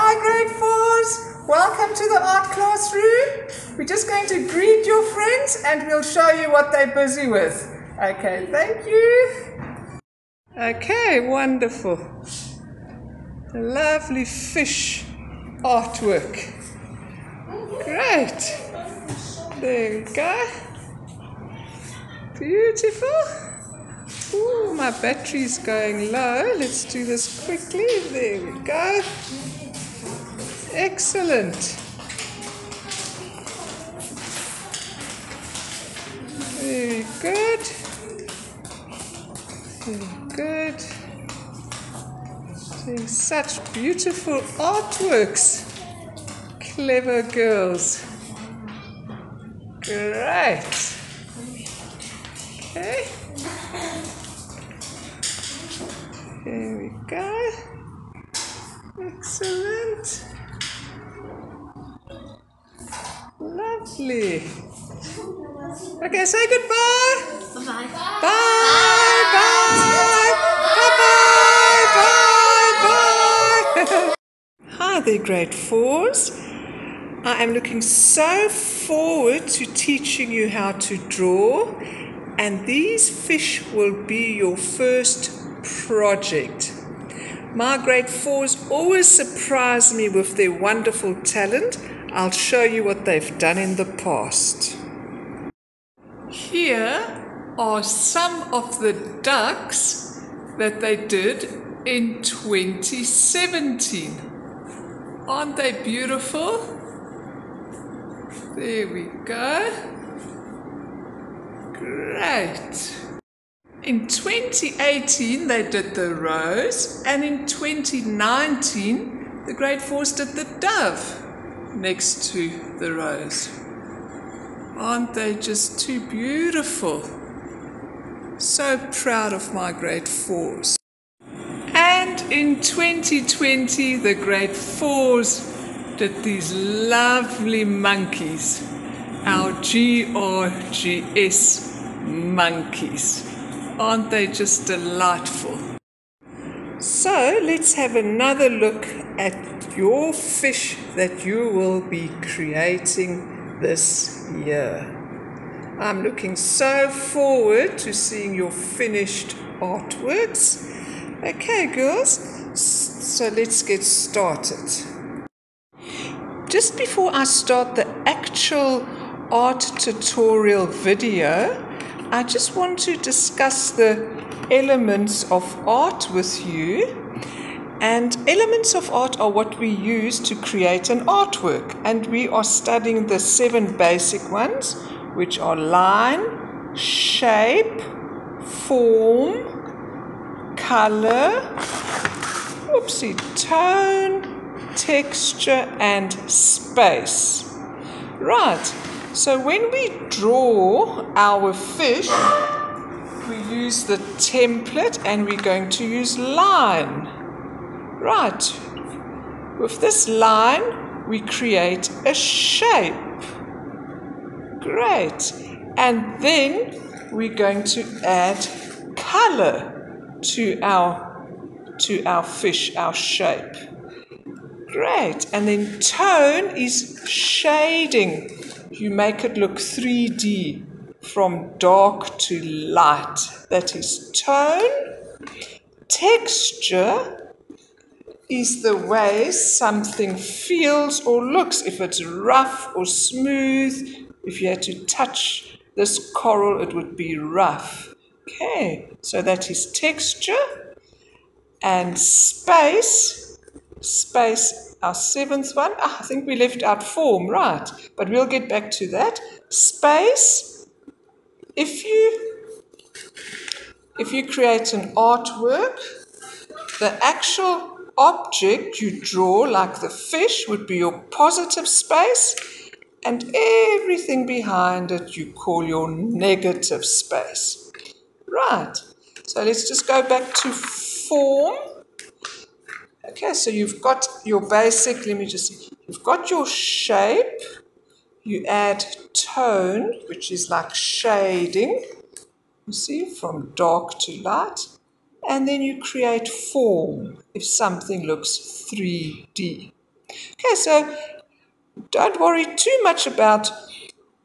Hi grade 4s, welcome to the art classroom. We're just going to greet your friends and we'll show you what they're busy with. Okay, thank you. Okay, wonderful. A lovely fish artwork. Great. There we go. Beautiful. Ooh, my battery's going low. Let's do this quickly. There we go. Excellent. Very good. Very good. Doing such beautiful artworks. Clever girls. Great. Okay. There we go. Excellent. Lovely. Okay, say goodbye. Bye-bye. Bye. Bye. Bye. Bye. Bye. Bye. Hi there, grade 4s. I am looking so forward to teaching you how to draw, and these fish will be your first project. My grade 4s always surprise me with their wonderful talent. I'll show you what they've done in the past. Here are some of the ducks that they did in 2017. Aren't they beautiful? There we go. Great. In 2018 they did the rose, and in 2019 the grade 4s did the dove next to the rose. Aren't they just too beautiful? So proud of my grade 4s. And in 2020 the grade 4s did these lovely monkeys, our GRGS monkeys. Aren't they just delightful? So let's have another look at your fish that you will be creating this year. I'm looking so forward to seeing your finished artworks. Okay, girls, so let's get started. Just before I start the actual art tutorial video, I just want to discuss the elements of art with you. And elements of art are what we use to create an artwork. And we are studying the 7 basic ones, which are line, shape, form, color, tone, texture and space. Right, so when we draw our fish, we use the template and we're going to use line. Right, with this line we create a shape. Great, and then we're going to add color to our fish, our shape. Great, and then tone is shading. You make it look 3D from dark to light. That is tone. Texture is the way something feels or looks. If it's rough or smooth, if you had to touch this coral, it would be rough. Okay, so that is texture. And space, our 7th one. I think we left out form, right? But we'll get back to that. Space, if you create an artwork, the actual object you draw, like the fish, would be your positive space, and everything behind it you call your negative space. Right, so let's just go back to form. Okay, so you've got your basic, you've got your shape, you add tone, which is like shading, you see, from dark to light, and then you create form if something looks 3D. Okay, so don't worry too much about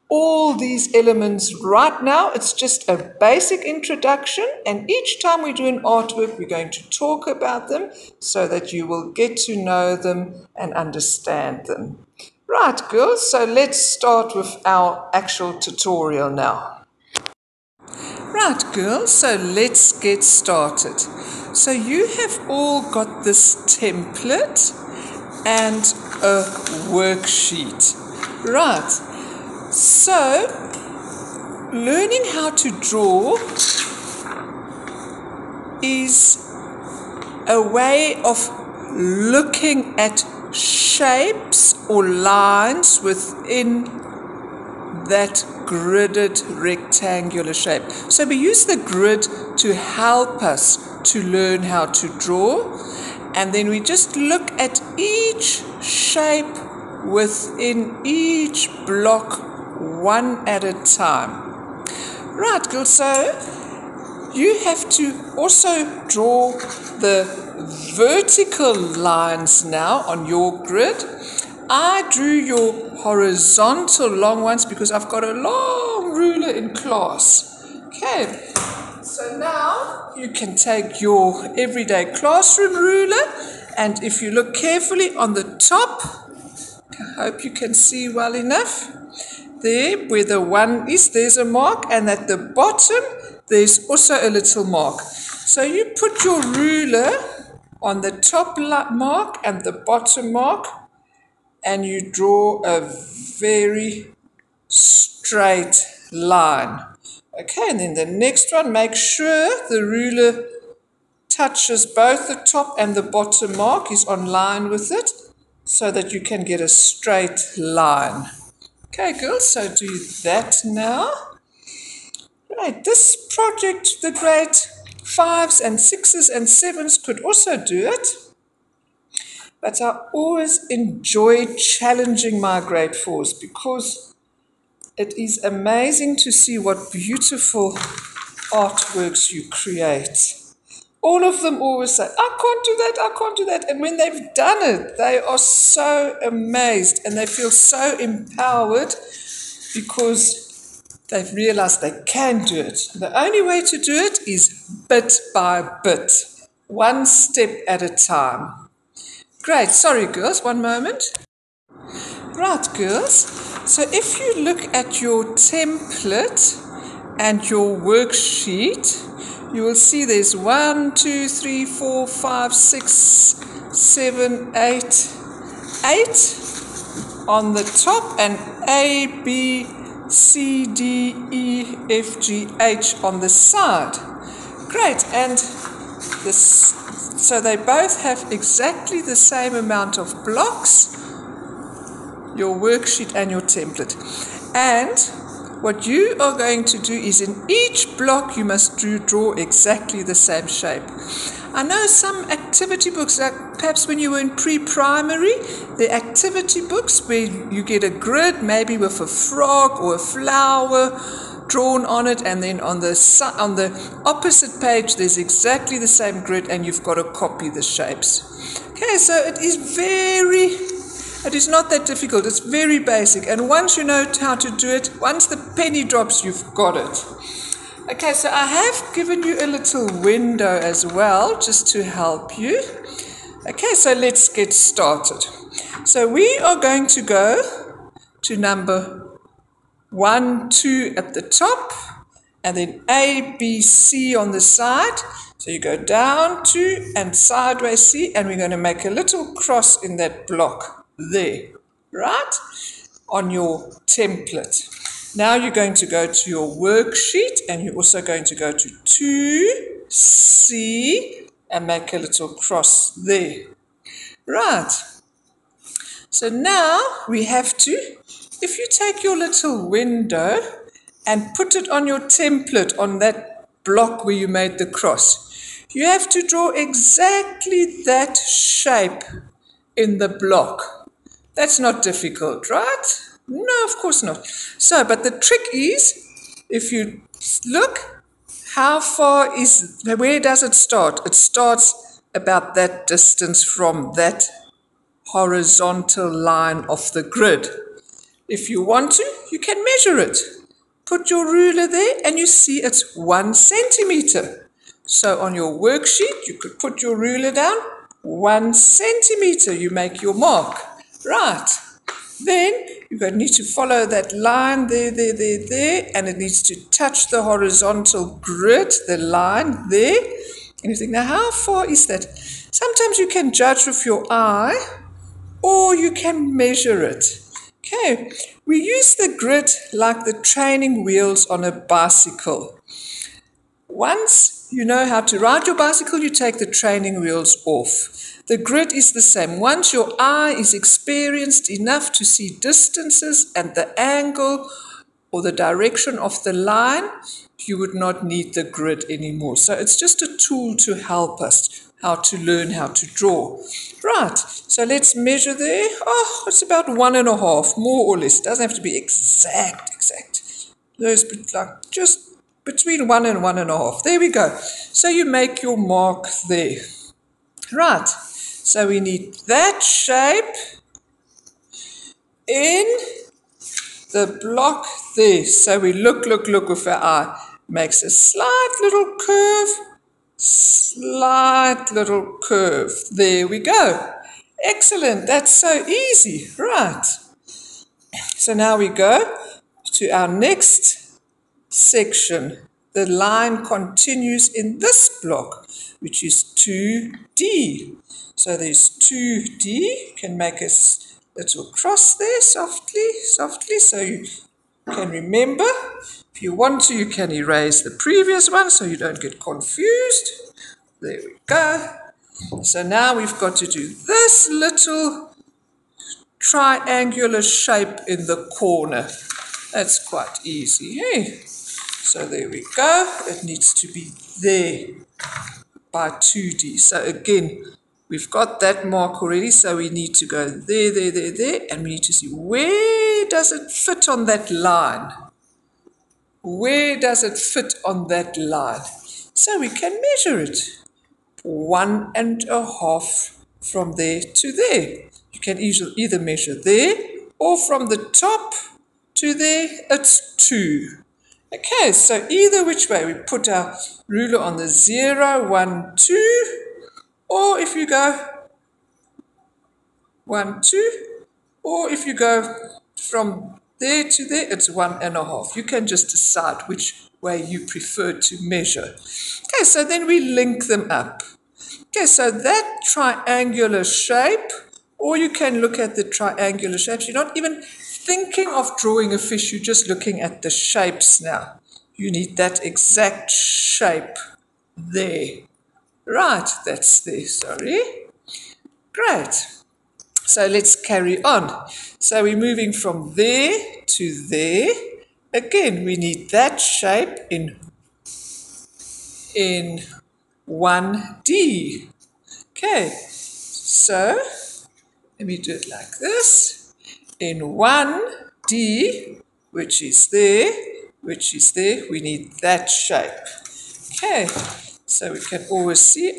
all these elements right now. It's just a basic introduction, and each time we do an artwork, we're going to talk about them so that you will get to know them and understand them. Right, girls, so let's start with our actual tutorial now. Right, girls, so let's get started. So you have all got this template and a worksheet. Right, so learning how to draw is a way of looking at shapes or lines within that gridded rectangular shape. So we use the grid to help us to learn how to draw, and then we just look at each shape within each block one at a time. Right, girls, so you have to also draw the vertical lines now on your grid. I drew your horizontal long ones because I've got a long ruler in class. Okay, so now you can take your everyday classroom ruler, and if you look carefully on the top, I hope you can see well enough. There, where the 1 is, there's a mark, and at the bottom, there's also a little mark. So you put your ruler on the top mark and the bottom mark, and you draw a very straight line. Okay, and then the next one, make sure the ruler touches both the top and the bottom mark, is on line with it, so that you can get a straight line. Okay, girls, so do that now. Right, this project, the grade 5s and 6s and 7s could also do it, but I always enjoy challenging my grade 4s because it is amazing to see what beautiful artworks you create. All of them always say, I can't do that, I can't do that. And when they've done it, they are so amazed and they feel so empowered because they've realized they can do it. The only way to do it is bit by bit, one step at a time. Great. Sorry, girls, one moment. Right, girls. So if you look at your template and your worksheet, you will see there's 1, 2, 3, 4, 5, 6, 7, 8 on the top, and A, B, C, D, E, F, G, H on the side. Great, and this, so they both have exactly the same amount of blocks, your worksheet and your template. And what you are going to do is in each block you must draw exactly the same shape. I know some activity books, like perhaps when you were in pre-primary, the activity books where you get a grid, maybe with a frog or a flower drawn on it, and then on the opposite page there's exactly the same grid and you've got to copy the shapes. Okay, so it is not that difficult. It's very basic, and once you know how to do it, once the penny drops, you've got it. Okay, so I have given you a little window as well, just to help you. Okay, so let's get started. So we are going to go to number 1, 2 at the top, and then A, B, C on the side. So you go down 2 and sideways C, and we're going to make a little cross in that block there, right, on your template. Now you're going to go to your worksheet, and you're also going to go to 2C and make a little cross there. Right. So now we have to, if you take your little window and put it on your template on that block where you made the cross, you have to draw exactly that shape in the block. That's not difficult, right? No, of course not. So, but the trick is, if you look, where does it start? It starts about that distance from that horizontal line of the grid. If you want to, you can measure it. Put your ruler there and you see it's 1 centimeter. So on your worksheet, you could put your ruler down, 1 centimeter, you make your mark. Right. Then you're going to need to follow that line there, and it needs to touch the horizontal grid, the line there. And you think, now how far is that? Sometimes you can judge with your eye, or you can measure it. Okay, we use the grid like the training wheels on a bicycle. Once you know how to ride your bicycle, you take the training wheels off. The grid is the same. Once your eye is experienced enough to see distances and the angle or the direction of the line, you would not need the grid anymore. So it's just a tool to help us how to learn how to draw. Right, so let's measure there. Oh, it's about 1.5, more or less. It doesn't have to be exact. There's like just between 1 and 1.5. There we go. So you make your mark there. Right, so we need that shape in the block there. So we look with our eye. Makes a slight little curve. There we go. Excellent. That's so easy. Right. So now we go to our next section. The line continues in this block, which is 2D. So there's 2D. You can make a little cross there softly, so you can remember. If you want to, you can erase the previous one so you don't get confused. There we go. So now we've got to do this little triangular shape in the corner. That's quite easy, hey? So there we go. It needs to be there by 2D. So again, we've got that mark already, so we need to go there, and we need to see where does it fit on that line. Where does it fit on that line? So we can measure it. 1.5 from there to there. You can either measure there, or from the top to there, it's 2. Okay, so either which way, we put our ruler on the 0, 1, 2, or if you go 1, 2, or if you go from there to there, it's 1.5. You can just decide which way you prefer to measure. Okay, so then we link them up. Okay, so that triangular shape, or you can look at the triangular shapes. You're not even thinking of drawing a fish, you're just looking at the shapes now. You need that exact shape there. Right, that's there, sorry. Great. So let's carry on. So we're moving from there to there. Again, we need that shape in 1D. Okay, so let me do it like this. In 1D, which is there, we need that shape. Okay, so we can always see,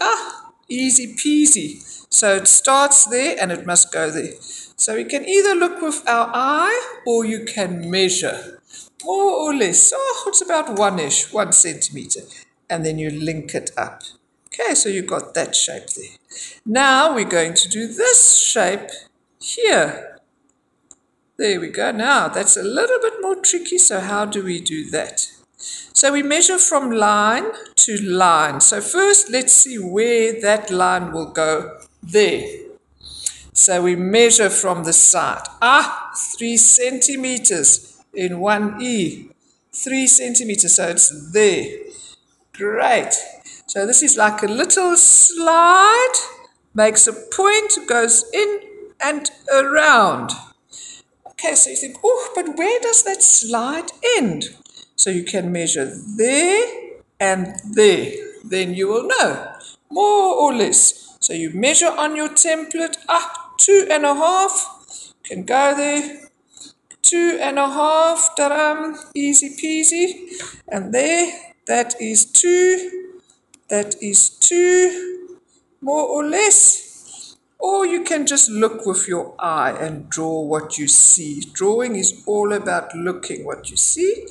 easy peasy. So it starts there and it must go there. So we can either look with our eye or you can measure. More or less, it's about 1 centimeter. And then you link it up. Okay, so you've got that shape there. Now we're going to do this shape here. There we go. Now that's a little bit more tricky, so how do we do that? So we measure from line to line. So first let's see where that line will go there. So we measure from the side. 3 centimeters in 1E. 3 centimeters, so it's there. Great. So this is like a little slide, makes a point, goes in and around. Okay, so you think, but where does that slide end? So you can measure there and there. Then you will know, more or less. So you measure on your template, 2.5, can go there. 2.5, ta-dam, easy peasy. And there, that is 2, more or less. Or you can just look with your eye and draw what you see. Drawing is all about looking what you see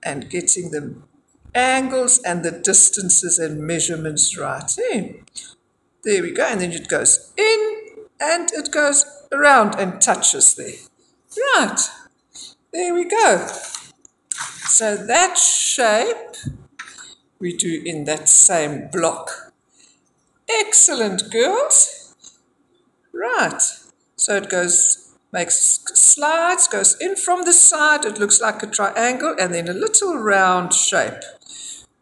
and getting the angles and the distances and measurements right. There we go. And then it goes in and it goes around and touches there. Right. There we go. So that shape we do in that same block. Excellent, girls. Right. So it goes, makes slides, goes in from the side. It looks like a triangle and then a little round shape.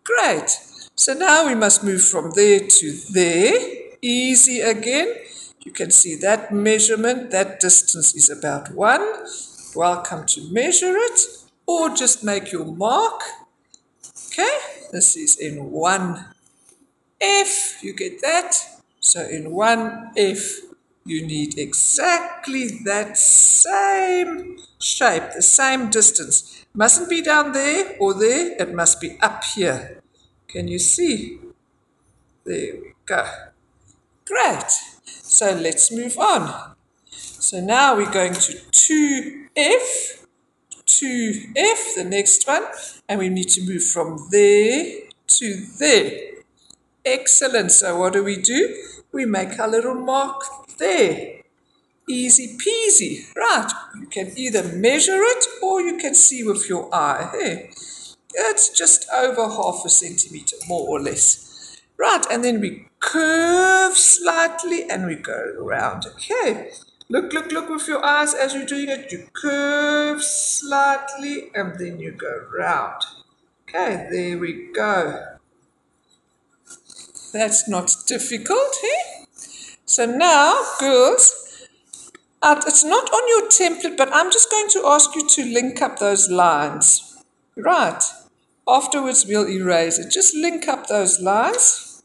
Great. So now we must move from there to there. Easy again. You can see that measurement, that distance is about 1. Welcome to measure it or just make your mark. Okay, this is in 1F, you get that? So in 1F, you need exactly that same shape, the same distance. Mustn't be down there or there, it must be up here. Can you see? There we go. Great. So let's move on. So now we're going to 2F, 2F, the next one, and we need to move from there to there. Excellent. So what do? We make our little mark there. Easy peasy. Right. You can either measure it or you can see with your eye. Hey, it's just over half a centimeter, more or less. Right. And then we curve slightly and we go around. Okay. Look with your eyes as you're doing it. You curve slightly and then you go round. Okay, there we go. That's not difficult, eh? So now, girls, it's not on your template, but I'm just going to ask you to link up those lines. Right. Afterwards, we'll erase it. Just link up those lines.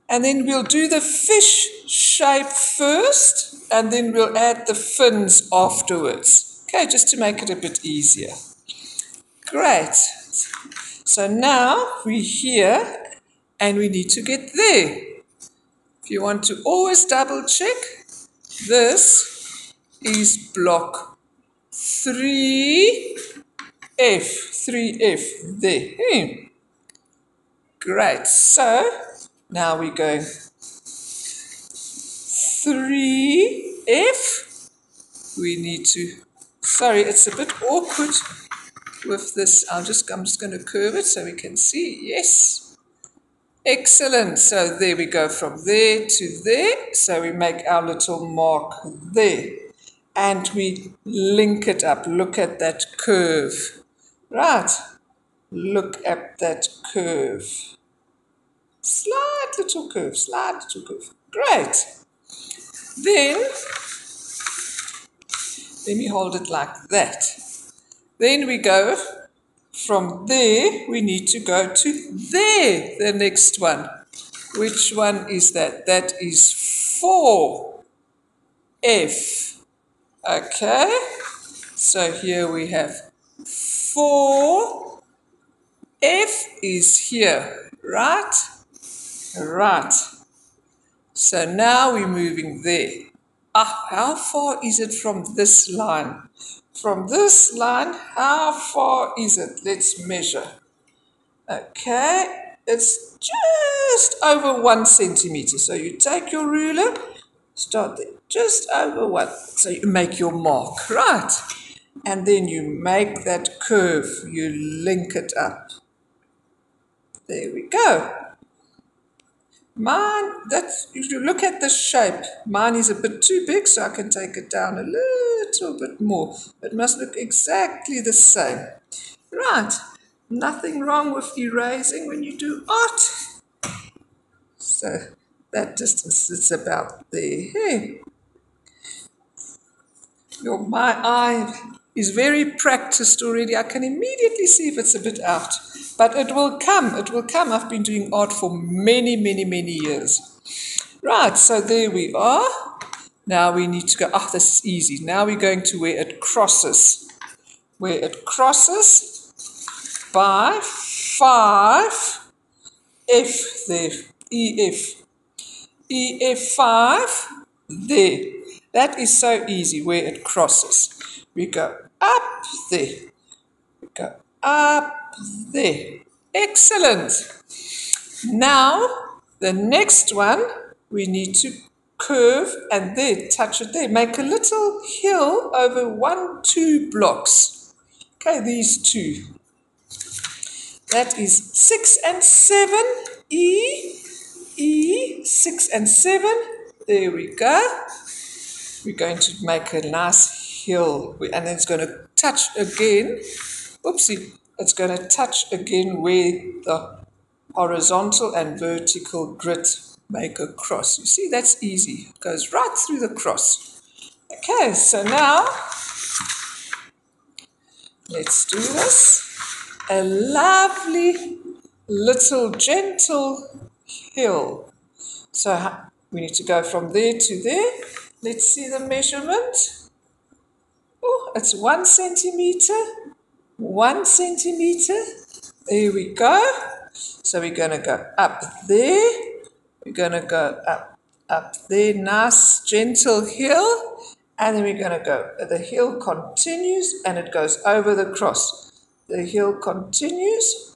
And then we'll do the fish shape first, and then we'll add the fins afterwards. Okay, just to make it a bit easier. Great. So now we're here, and we need to get there. If you want to always double check, this is block 3F, 3F, there. Great, so now we're going 3F, we need to, sorry, it's a bit awkward with this, I'm just going to curve it so we can see, yes. Excellent. So there we go from there to there. So we make our little mark there. And we link it up. Look at that curve. Right. Look at that curve. Slight little curve. Slight little curve. Great. Then, let me hold it like that. Then we go from there, we need to go to there, the next one. Which one is that? That is 4F. Okay, so here we have 4F is here, right? Right. So now we're moving there. How far is it from this line? From this line, how far is it? Let's measure. Okay, it's just over 1 centimeter. So you take your ruler, start there, just over 1. So you make your mark, right? And then you make that curve, you link it up. There we go. Mine, if you look at the shape, mine is a bit too big, so I can take it down a little bit more. It must look exactly the same. Right, nothing wrong with erasing when you do art. So that distance is about there. Hey. My eye is very practiced already. I can immediately see if it's a bit out. But it will come. It will come. I've been doing art for many, many, many years. Right, so there we are. Now we need to go, this is easy. Now we're going to where it crosses. Where it crosses by 5F there, EF. EF5, there. That is so easy where it crosses. We go up there. We go up there. Excellent. Now, the next one, we need to curve and there, touch it there. Make a little hill over 1, 2 blocks. Okay, these two. That is 6 and 7, E, 6 and 7. There we go. We're going to make a nice hill, and it's going to touch again. Oopsie, it's going to touch again where the horizontal and vertical grid make a cross. You see, that's easy. It goes right through the cross. Okay, so now let's do this. A lovely little gentle hill. So we need to go from there to there. Let's see the measurement. Oh, it's 1 centimeter. 1 centimeter. There we go. So we're going to go up there. We're going to go up there. Nice, gentle hill. And then we're going to go. The hill continues and it goes over the cross. The hill continues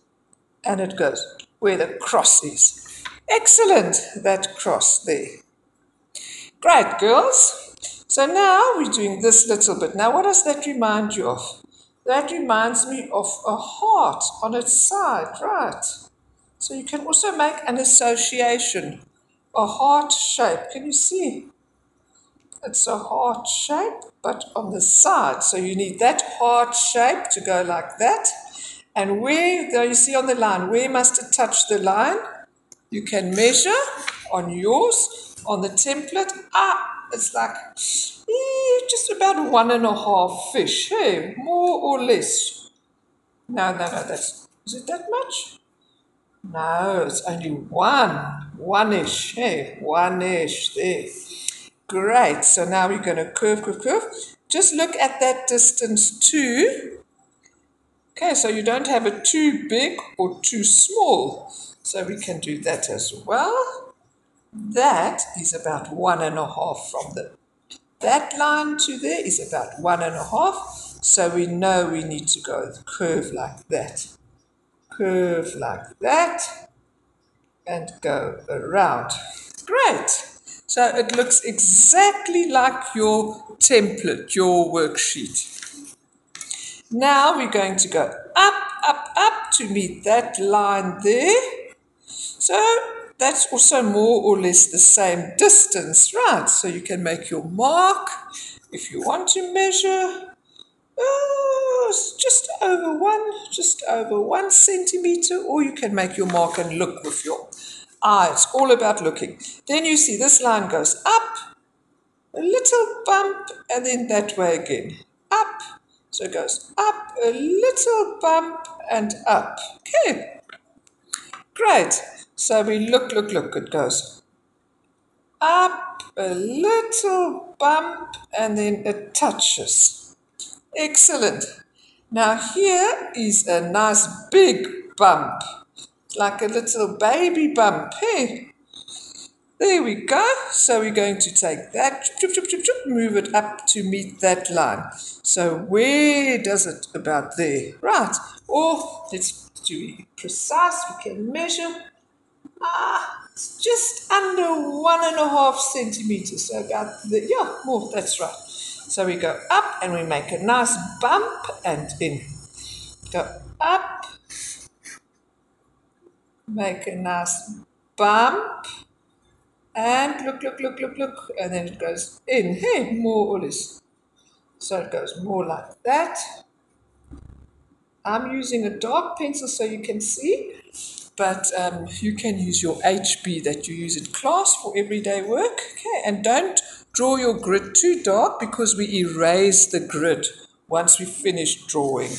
and it goes where the cross is. Excellent, that cross there. Great, girls. So now we're doing this little bit. Now, what does that remind you of? That reminds me of a heart on its side, right? So you can also make an association, a heart shape. Can you see? It's a heart shape, but on the side. So you need that heart shape to go like that. And where, though you see on the line, where must it touch the line? You can measure on yours, on the template. It's like just about 1.5 fish. Hey, more or less. No, is it that much? No, it's only one. One-ish. Hey, one-ish there. Great. So now we're going to curve. Just look at that distance too. Okay, so you don't have it too big or too small. So we can do that as well. That is about 1.5 from that line to there is about 1.5. So we know we need to go curve like that. Curve like that. And go around. Great. So it looks exactly like your template, your worksheet. Now we're going to go up to meet that line there. So that's also more or less the same distance, right? So you can make your mark if you want to measure. It's just over 1 centimeter, or you can make your mark and look with your eye. It's all about looking. Then you see this line goes up, a little bump, and then that way again. Up. So it goes up, a little bump, and up. Okay. Great. So we look. It goes up, a little bump, and then it touches. Excellent. Now here is a nice big bump. It's like a little baby bump. Hey. There we go. So we're going to take that, move it up to meet that line. So where does it? About there. Right. Or let's be precise. We can measure. It's just under 1.5 centimeters. So about the, more, that's right. So we go up and we make a nice bump and in. Go up, make a nice bump, and look, and then it goes in. Hey, more or less. So it goes more like that. I'm using a dark pencil so you can see, but you can use your HB that you use in class for everyday work. Okay, and don't draw your grid too dark because we erase the grid once we finish drawing.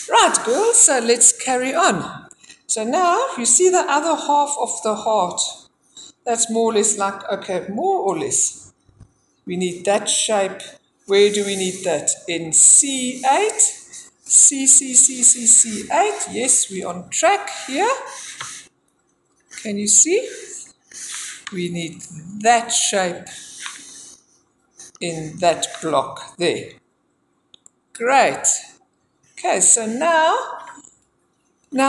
Right, girls, so let's carry on. So now you see the other half of the heart. That's more or less like, okay, more or less. We need that shape. Where do we need that? In C8. C8. Yes, we're on track here. Can you see? We need that shape in that block there. Great. Okay, so now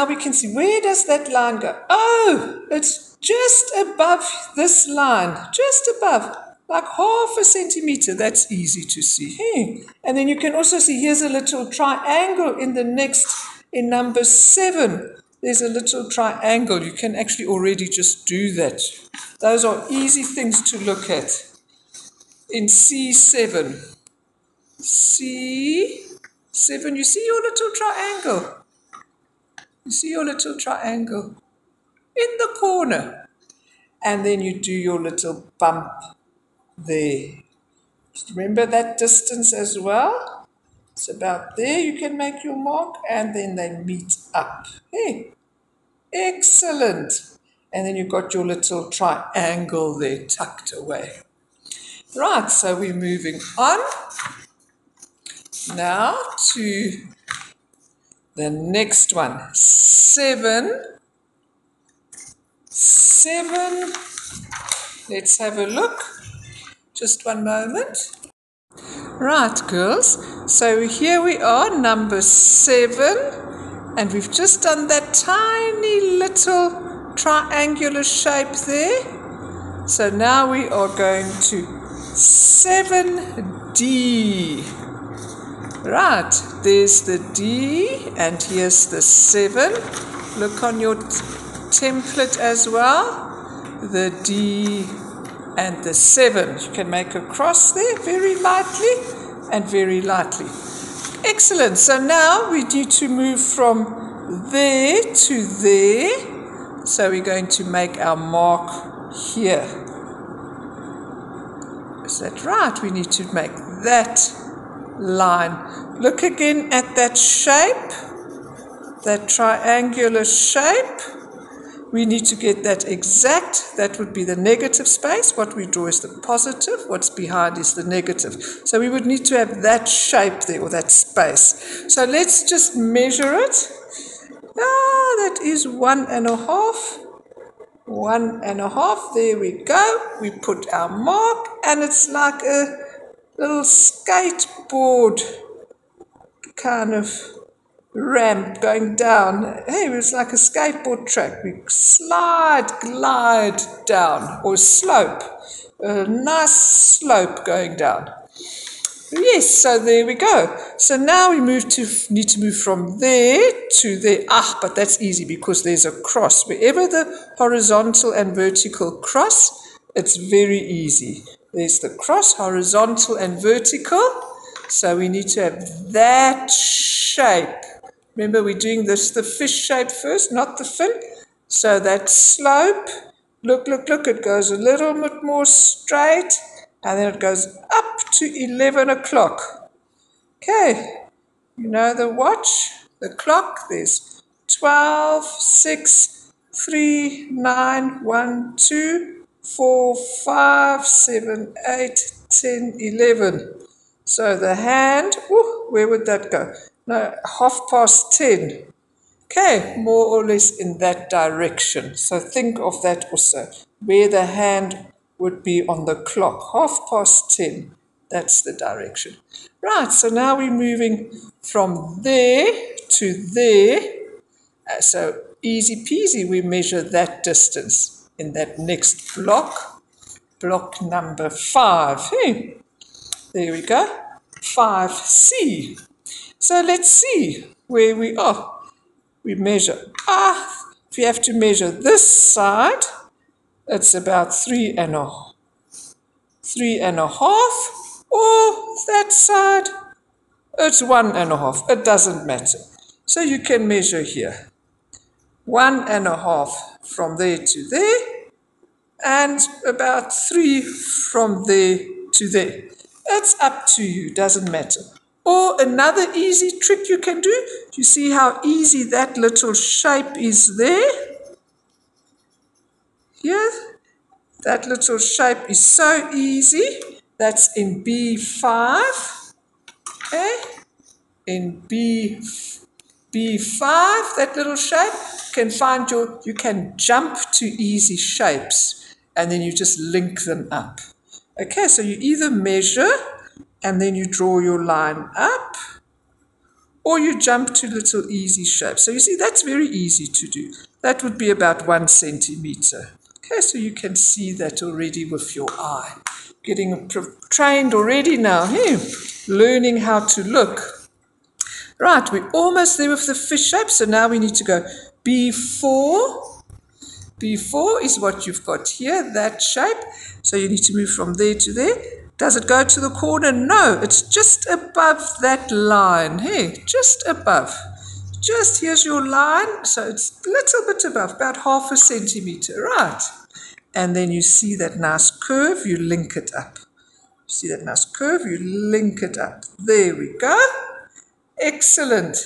we can see, where does that line go? Oh, it's just above this line, just above, like half a centimeter. That's easy to see. Hey. And then you can also see here's a little triangle in the next, in number 7. There's a little triangle. You can actually already just do that. Those are easy things to look at. In C7. C7, you see your little triangle. You see your little triangle in the corner. And then you do your little bump there. Just remember that distance as well. It's about there. You can make your mark and then they meet up. Hey, excellent. And then you've got your little triangle there tucked away. Right, so we're moving on now to the next one. 7. Let's have a look. Just one moment. Right, girls. So here we are, number 7. And we've just done that tiny little triangular shape there. So now we are going to 7D. Right, there's the D and here's the 7. Look on your template as well. The D and the 7. You can make a cross there very lightly and very lightly. Excellent. So now we need to move from there to there. So we're going to make our mark here. Is that right? We need to make that line. Look again at that shape, that triangular shape. We need to get that exact. That would be the negative space. What we draw is the positive. What's behind is the negative. So we would need to have that shape there, or that space. So let's just measure it. That is 1.5. 1.5. There we go. We put our mark, and it's like a little skateboard kind of ramp going down. Hey, it's like a skateboard track. We glide down, or slope. A nice slope going down. Yes, so there we go. So now we need to move from there to there. But that's easy because there's a cross. Wherever the horizontal and vertical cross, it's very easy. There's the cross, horizontal and vertical. So we need to have that shape. Remember, we're doing this, the fish shape first, not the fin. So that slope, look, it goes a little bit more straight, and then it goes up to 11 o'clock. Okay, you know the watch, the clock, there's 12, 6, 3, 9, 1, 2, 4, 5, 7, 8, 10, 11. So the hand, where would that go? No, 10:30. Okay, more or less in that direction. So think of that also, where the hand would be on the clock. 10:30. That's the direction. Right, so now we're moving from there to there. So easy peasy, we measure that distance in that next block. Block number 5. Hey, there we go. 5C. So let's see where we are. We measure. If you have to measure this side, it's about 3.5. Or that side, it's 1.5. It doesn't matter. So you can measure here. 1.5 from there to there, and about 3 from there to there. It's up to you, doesn't matter. Or another easy trick you can do, you see how easy that little shape is there? Here, that little shape is so easy. That's in B5. Okay, in B5, that little shape, you can jump to easy shapes. and then you just link them up. Okay, so you either measure and then you draw your line up, or you jump to little easy shapes. So you see, that's very easy to do. That would be about 1 centimeter. Okay, so you can see that already with your eye. Getting trained already now, hey? Learning how to look. Right, we're almost there with the fish shape, so now we need to go B4. B4 is what you've got here, that shape. So you need to move from there to there. Does it go to the corner? No, it's just above that line. Hey, just above. Just here's your line. So it's a little bit above, about 0.5 centimeter, right? And then you see that nice curve, you link it up. See that nice curve, you link it up. There we go. Excellent.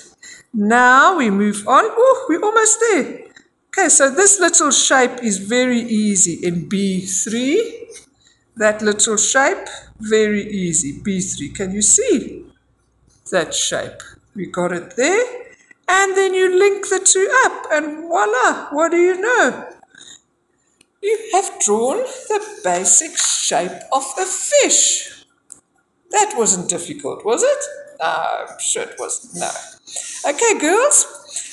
Now we move on. Oh, we're almost there. Okay, so this little shape is very easy in B3. That little shape, very easy. B3. Can you see that shape? We got it there. And then you link the two up, and voila, what do you know? You have drawn the basic shape of a fish. That wasn't difficult, was it? No, I'm sure it wasn't. No. Okay, girls.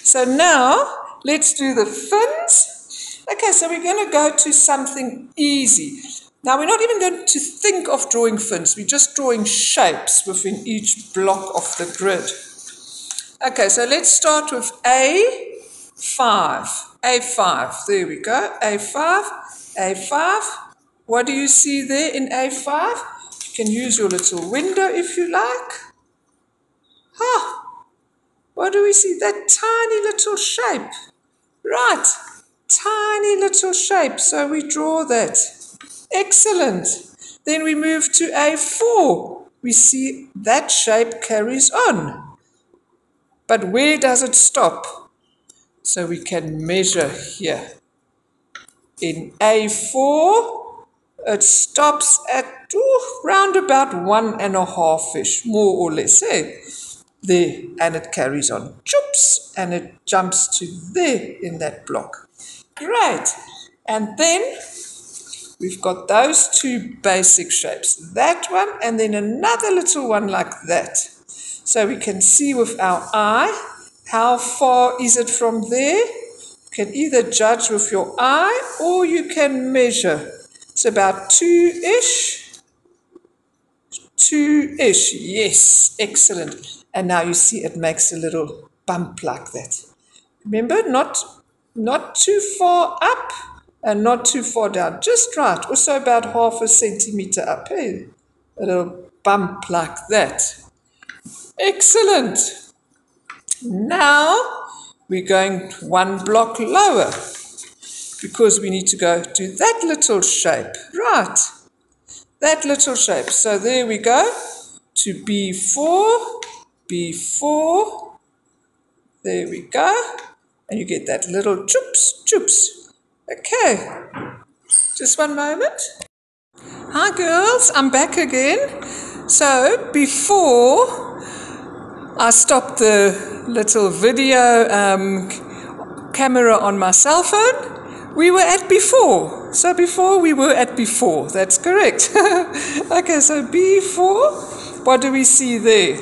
So now let's do the fins. Okay, so we're going to go to something easy. Now we're not even going to think of drawing fins. We're just drawing shapes within each block of the grid. Okay, so let's start with A5. A5. There we go. A5. A5. What do you see there in A5? You can use your little window if you like. What do we see? That tiny little shape. Right. Tiny little shape. So we draw that. Excellent. Then we move to A4. We see that shape carries on. But where does it stop? So we can measure here. In A4, it stops at round about 1.5-ish, more or less. Eh? There, and it carries on. Choops, and it jumps to there in that block. Great. And then we've got those two basic shapes. That one, and then another little one like that. So we can see with our eye, how far is it from there? You can either judge with your eye or you can measure. It's about 2-ish. 2-ish, yes, excellent. And now you see it makes a little bump like that. Remember, not too far up and not too far down, just right. Also about 0.5 centimeter up, hey? A little bump like that. Excellent. Now we're going one block lower because we need to go to that little shape. Right, that little shape. So there we go to B4, B4. There we go. And you get that little choops, choops. Okay, just one moment. Hi girls, I'm back again. So before I stopped the little video camera on my cell phone, we were at before. So before we were at before, that's correct. Okay, so B4, what do we see there?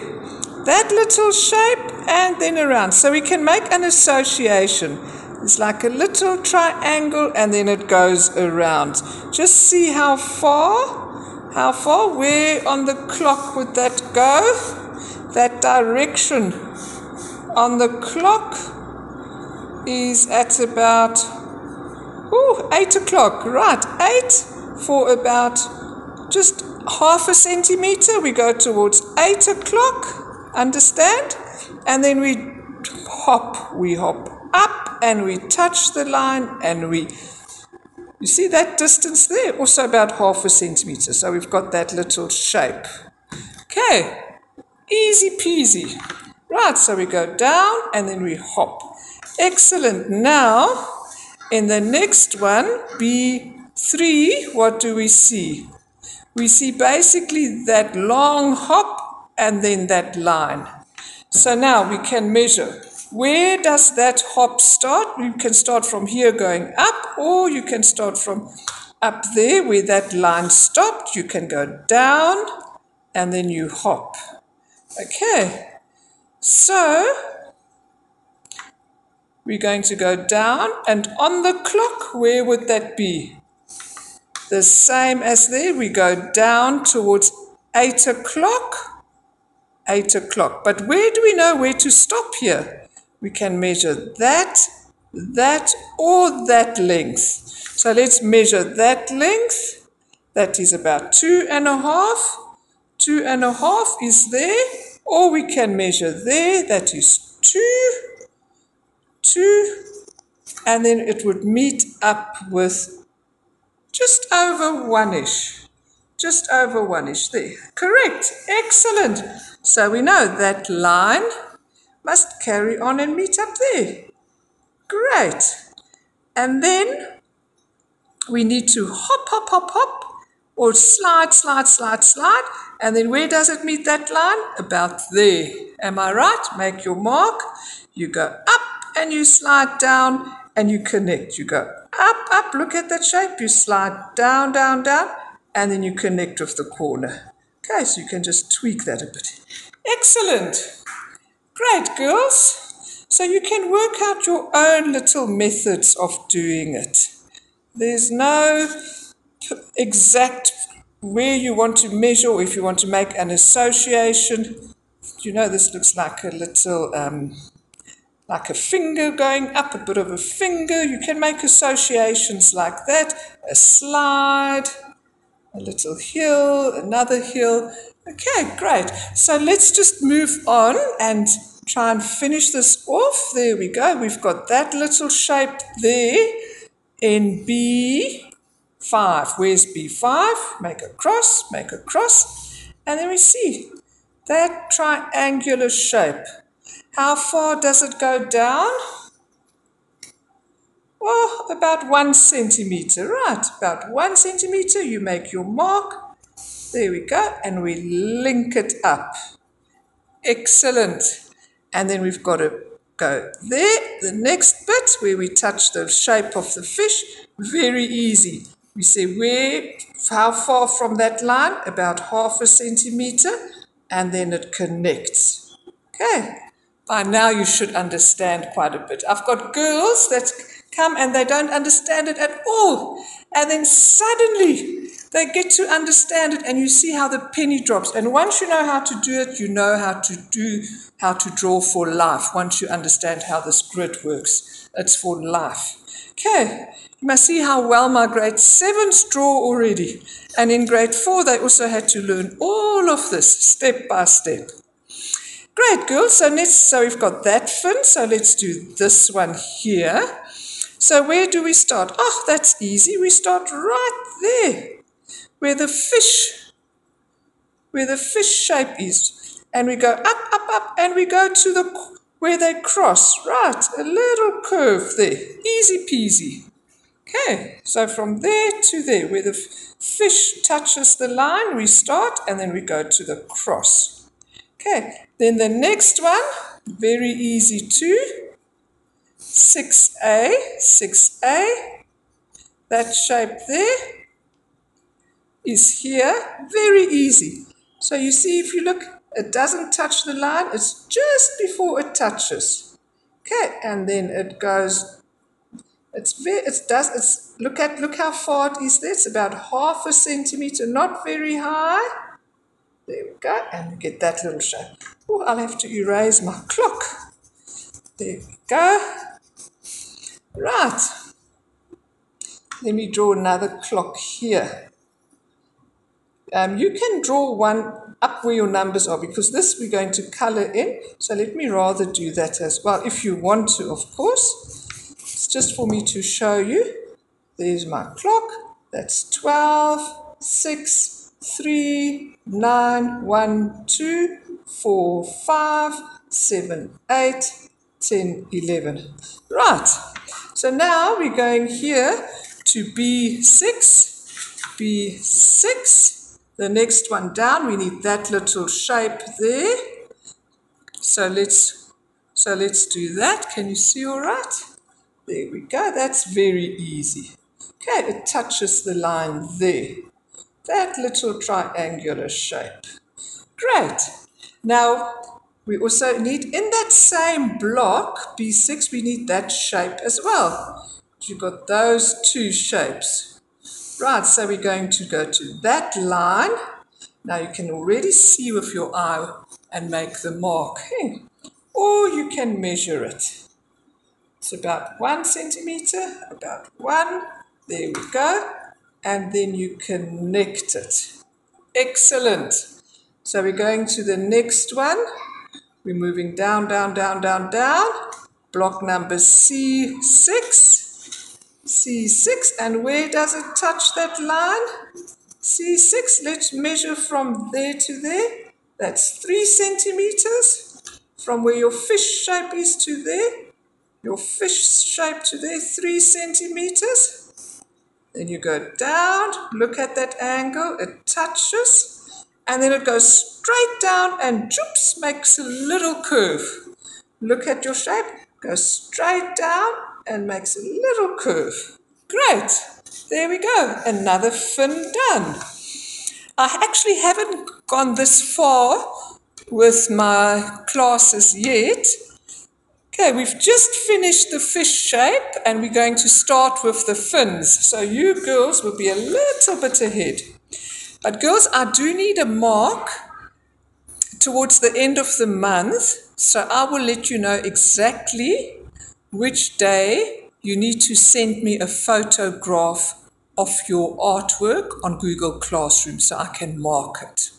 That little shape and then around. So we can make an association. It's like a little triangle and then it goes around. Just see how far, where on the clock would that go? That direction on the clock is at about 8 o'clock, right? 8 for about just 0.5 centimeter. We go towards 8 o'clock, understand? And then we hop up and we touch the line and you see that distance there? Also about 0.5 centimeter. So we've got that little shape. Okay. Easy peasy. Right, so we go down and then we hop. Excellent. Now, in the next one, B3, what do we see? We see basically that long hop and then that line. So now we can measure. Where does that hop start? You can start from here going up, or you can start from Up there where that line stopped, you can go down and then you hop. Okay, so we're going to go down, and on the clock, where would that be? The same as there, we go down towards 8 o'clock. 8 o'clock. But where do we know where to stop here? We can measure that, or that length. So let's measure that length. That is about 2.5. 2.5 is there. Or we can measure there. That is 2. And then it would meet up with just over one-ish. Just over one-ish there. Correct. Excellent. So we know that line must carry on and meet up there. Great. And then we need to hop, hop, hop, hop, or slide, slide, slide, slide. And then where does it meet that line? About there. Am I right? Make your mark. You go up and you slide down and you connect. You go up, up, look at that shape. You slide down, down, down, and then you connect with the corner. Okay, so you can just tweak that a bit. Excellent. Great, girls. So you can work out your own little methods of doing it. There's no exact where you want to measure, or if you want to make an association. You know, this looks like a little, like a finger going up, a bit of a finger. You can make associations like that. A slide, a little hill, another hill. Okay, great. So let's just move on and try and finish this off. There we go. We've got that little shape there in B5. Where's B5? Make a cross, and then we see that triangular shape. How far does it go down? Oh, about 1 centimeter, right? About 1 centimeter. You make your mark. There we go, and we link it up. Excellent. And then we've got to go there, the next bit where we touch the shape of the fish. Very easy. We say how far from that line? About 0.5 centimeter, and then it connects. Okay. By now you should understand quite a bit. I've got girls that come and they don't understand it at all. And then suddenly they get to understand it, and you see how the penny drops. And once you know how to do it, you know how to draw for life. Once you understand how this grid works, it's for life. Okay, you must see how well my grade 7s draw already. And in grade 4, they also had to learn all of this step by step. Great, girls. So we've got that fin. So let's do this one here. So where do we start? Oh, that's easy. We start right there, where the fish shape is. And we go up, up, up, and we go to where they cross. Right, a little curve there. Easy peasy. Okay, so from there to there, where the fish touches the line, we start, and then we go to the cross. Okay, then the next one, very easy too. 6A, that shape there is here, very easy. So you see, if you look, it doesn't touch the line, it's just before it touches. Okay, and then it goes, look how far it is there, it's about 0.5 centimeter, not very high. There we go, and we get that little shape. Oh, I'll have to erase my clock. There we go. Right. Let me draw another clock here. You can draw one up where your numbers are, because this we're going to color in. So let me rather do that as well, if you want to, of course. It's just for me to show you. There's my clock. That's 12, 6, 3, 9, 1, 2, 4, 5, 7, 8, 10, 11. Right. So now we're going here to B6. B6. The next one down, we need that little shape there. So let's do that. Can you see all right? There we go. That's very easy. Okay, it touches the line there. That little triangular shape. Great. Now, we also need, in that same block, B6, we need that shape as well. You've got those two shapes. Right, so we're going to go to that line. Now you can already see with your eye and make the mark. Or you can measure it. It's about 1 centimeter, about 1. There we go. And then you connect it. Excellent. So we're going to the next one. We're moving down, down, down, down, down. Block number C6. C6. And where does it touch that line? C6. Let's measure from there to there. That's 3 centimeters. From where your fish shape is to there. Your fish shape to there, 3 centimeters. Then you go down, look at that angle, it touches, and then it goes straight down and joops, makes a little curve. Look at your shape, goes straight down and makes a little curve. Great, there we go, another fin done. I actually haven't gone this far with my classes yet. Okay, we've just finished the fish shape and we're going to start with the fins. So you girls will be a little bit ahead. But girls, I do need a mark towards the end of the month. So I will let you know exactly which day you need to send me a photograph of your artwork on Google Classroom so I can mark it.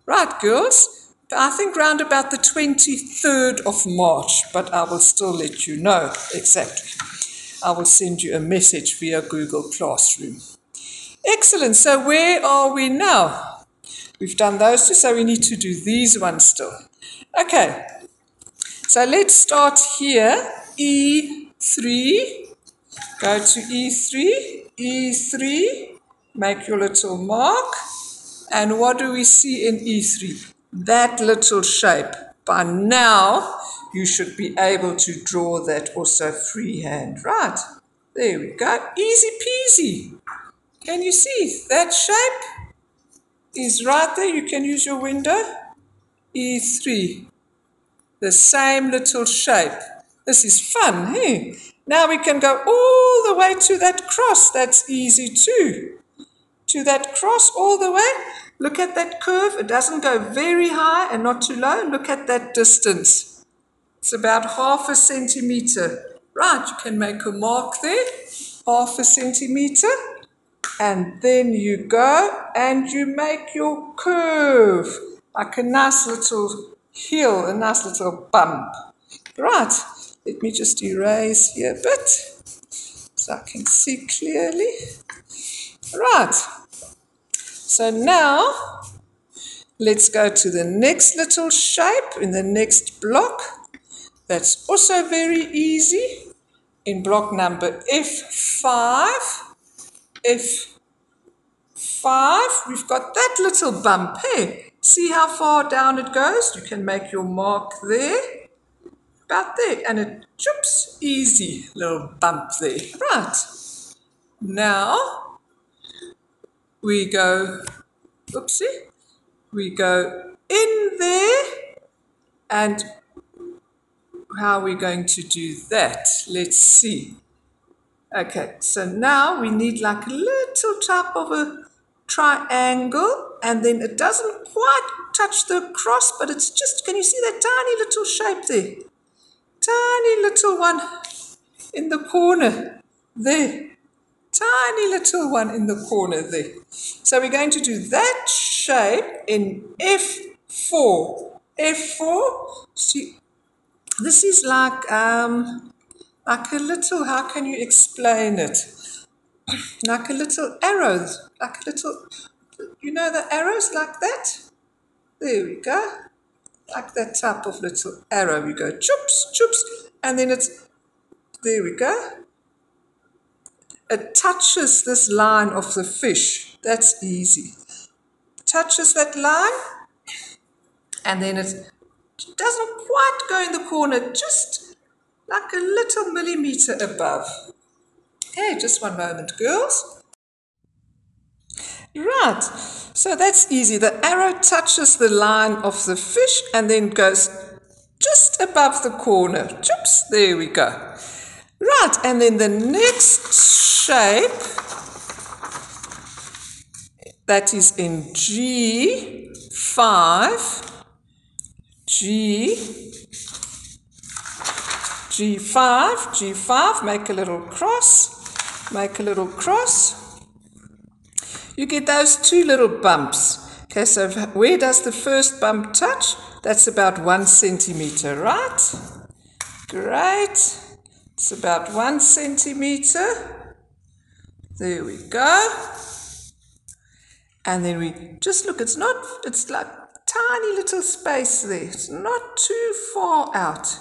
Right, girls? I think round about the 23rd of March, but I will still let you know exactly. I will send you a message via Google Classroom. Excellent. So where are we now? We've done those two, so we need to do these ones still. Okay. So let's start here. E3. Go to E3. E3. Make your little mark. And what do we see in E3? That little shape. By now, you should be able to draw that also freehand. Right, there we go. Easy peasy. Can you see that shape is right there? You can use your window. E3. The same little shape. This is fun, hey? Now we can go all the way to that cross. That's easy too. To that cross all the way. Look at that curve. It doesn't go very high and not too low. Look at that distance. It's about 0.5 centimeter. Right, you can make a mark there. 0.5 centimeter. And then you go and you make your curve. Like a nice little hill, a nice little bump. Right, let me just erase here a bit so I can see clearly. Right. So now, let's go to the next little shape in the next block. That's also very easy. In block number F5, F5, we've got that little bump. Hey, see how far down it goes? You can make your mark there, about there, and it jumps easy, little bump there. Right, now we go, oopsie. We go in there, and how are we going to do that? Let's see. Okay, so now we need like a little type of a triangle, and then it doesn't quite touch the cross, but it's just, can you see that tiny little shape there? Tiny little one in the corner there. Tiny little one in the corner there. So we're going to do that shape in F4. F4, see, this is like a little, how can you explain it? Like a little arrow, like a little, you know the arrows like that? There we go. Like that type of little arrow. We go choops, choops, and then it's, there we go. It touches this line of the fish. That's easy. Touches that line, and then it doesn't quite go in the corner, just like a little millimeter above. Okay, just one moment, girls. Right, so that's easy. The arrow touches the line of the fish and then goes just above the corner. Choops, there we go. Right, and then the next shape, that is in G5, G5, make a little cross. You get those two little bumps. Okay, so where does the first bump touch? That's about 1 centimeter, right? Great. It's about 1 centimeter. There we go. And then we just look, it's like tiny little space there. It's not too far out.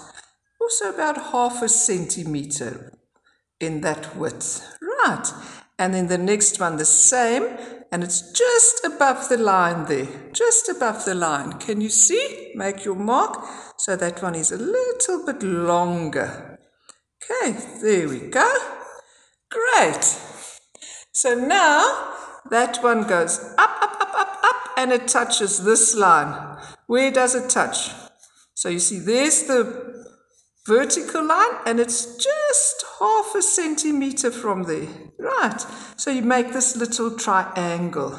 Also about 0.5 centimeter in that width. Right. And then the next one the same. And it's just above the line there. Just above the line. Can you see? Make your mark. So that one is a little bit longer. Okay, there we go. Great. So now that one goes up, and it touches this line. Where does it touch? So you see there's the vertical line, and it's just 0.5 centimeter from there. Right. So you make this little triangle.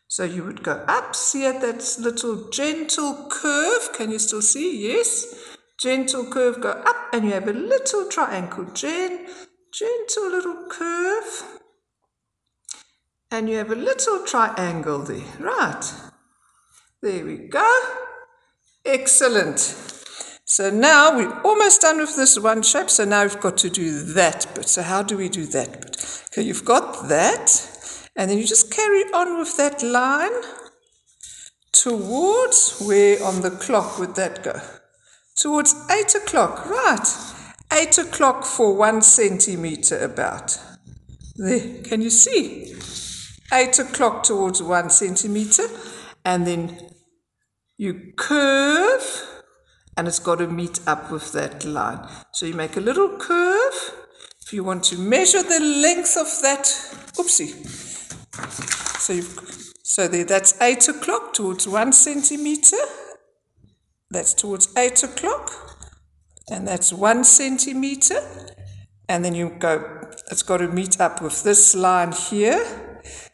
So you would go up, see at that little gentle curve. Can you still see? Yes. Gentle curve, go up, and you have a little triangle. Gentle little curve. And you have a little triangle there. Right. There we go. Excellent. So now we're almost done with this one shape. So now we've got to do that bit. So how do we do that bit? Okay, you've got that. And then you just carry on with that line towards, where on the clock would that go? Towards 8 o'clock. Right. 8 o'clock for 1 centimeter about. There. Can you see? 8 o'clock towards 1 centimeter, and then you curve, and it's got to meet up with that line. So you make a little curve. If you want to measure the length of that, oopsie. So there, that's 8 o'clock towards 1 centimeter. That's towards 8 o'clock, and that's 1 centimeter. And then you go, it's got to meet up with this line here.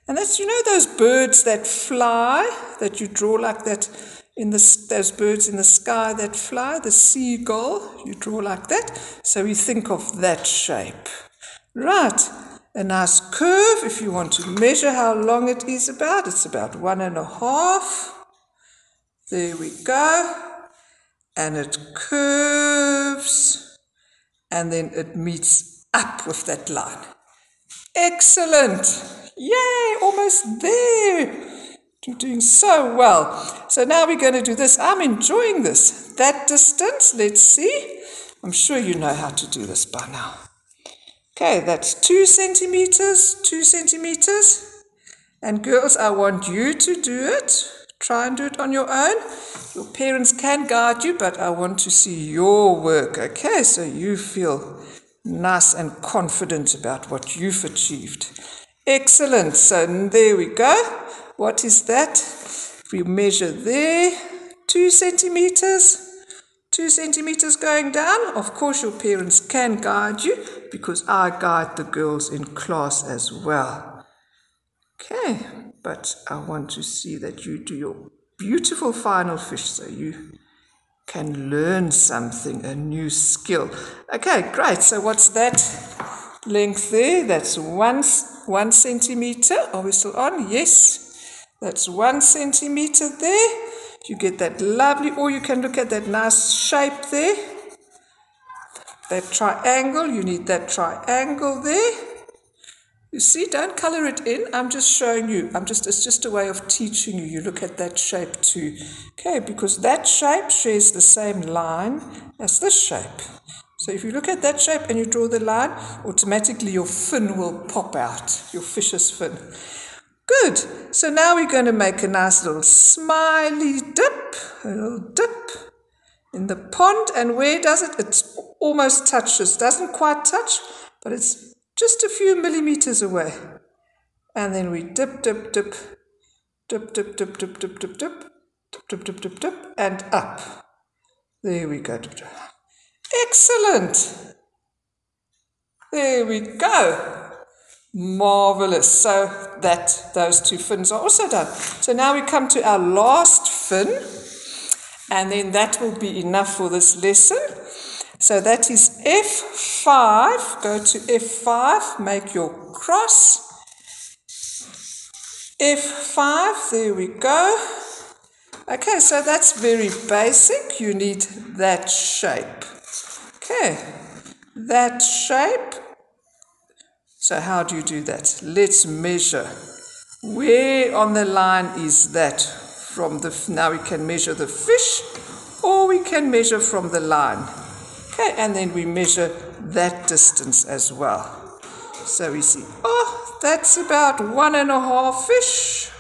And that's, you know, those birds that fly, that you draw like that, those birds in the sky that fly, the seagull, you draw like that. So we think of that shape. Right, a nice curve. If you want to measure how long it is about, it's about 1.5. There we go. And it curves, and then it meets up with that line. Excellent. Yay, almost there. You're doing so well. So now we're going to do this. I'm enjoying this. That distance, let's see. I'm sure you know how to do this by now. Okay, that's 2 centimeters, 2 centimeters. And girls, I want you to do it. Try and do it on your own. Your parents can guide you, but I want to see your work, okay? So you feel nice and confident about what you've achieved. Excellent. So there we go. What is that? If we measure there, 2 centimeters. 2 centimeters going down. Of course, your parents can guide you because I guide the girls in class as well. Okay, but I want to see that you do your beautiful final fish so you can learn something, a new skill. Okay, great. So what's that length there? That's 1 centimeter. Are we still on? Yes. That's 1 centimeter there. You get that lovely, or you can look at that nice shape there. That triangle, you need that triangle there. You see, don't color it in. I'm just showing you. It's just a way of teaching you. You look at that shape too. Okay, because that shape shares the same line as this shape. So if you look at that shape and you draw the line, automatically your fin will pop out, your fish's fin. Good. So now we're going to make a nice little smiley dip, a little dip in the pond. And where does it? It almost touches. Doesn't quite touch, but it's just a few millimeters away. And then we dip, dip, dip, dip, dip, dip, dip, dip, dip, dip, dip, dip, dip, dip, dip, and up. There we go. Excellent. There we go. Marvelous. So those two fins are also done. So now we come to our last fin, and then that will be enough for this lesson. So that is F5. Go to F5, make your cross. F5, there we go. Okay, so that's very basic. You need that shape. Okay, that shape. So how do you do that? Let's measure. Where on the line is that? Now we can measure the fish, or we can measure from the line. Okay, and then we measure that distance as well. So we see, oh, that's about 1.5 fish,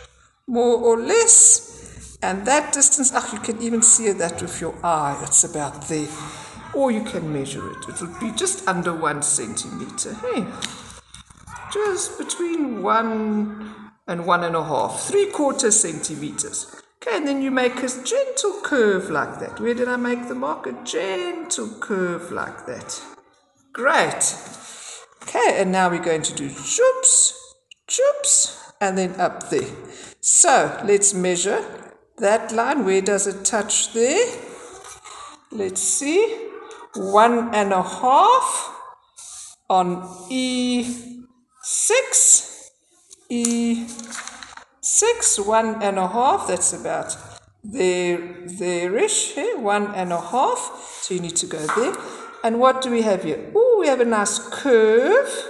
more or less. And that distance, you can even see that with your eye. It's about there. Or you can measure it. It would be just under 1 centimeter. Hey, just between 1 and 1.5, 3/4 centimeters. Okay, and then you make a gentle curve like that. Where did I make the mark? A gentle curve like that. Great. Okay, and now we're going to do choops, choops, and then up there. So let's measure that line. Where does it touch there? Let's see. 1.5 on E6. E6, 1.5. That's about there-ish. 1.5. So you need to go there. And what do we have here? Oh, we have a nice curve.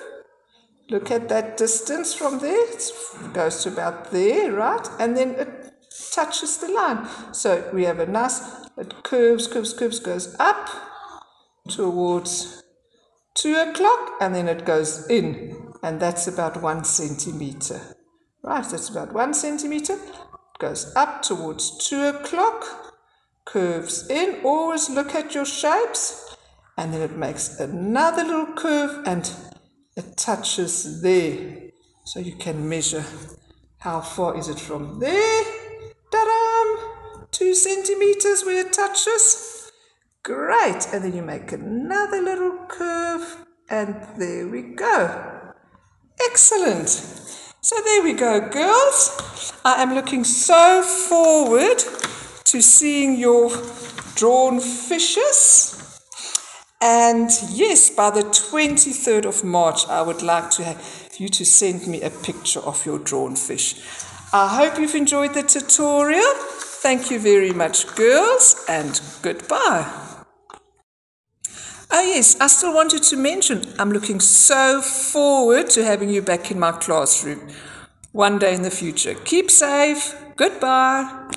Look at that distance from there. It goes to about there, right? And then it touches the line. So we have a nice, it curves, goes up towards 2 o'clock, and then it goes in. And that's about 1 centimeter. Right, that's about 1 centimeter. It goes up towards 2 o'clock, curves in. Always look at your shapes. And then it makes another little curve and it touches there. So you can measure how far is it from there. Ta-da! 2 centimeters where it touches. Great. And then you make another little curve and there we go. Excellent. So there we go, girls. I am looking so forward to seeing your drawn fishes. And yes, by the 23rd of March, I would like to have you to send me a picture of your drawn fish. I hope you've enjoyed the tutorial. Thank you very much, girls, and goodbye. Oh yes, I still wanted to mention, I'm looking so forward to having you back in my classroom one day in the future. Keep safe. Goodbye.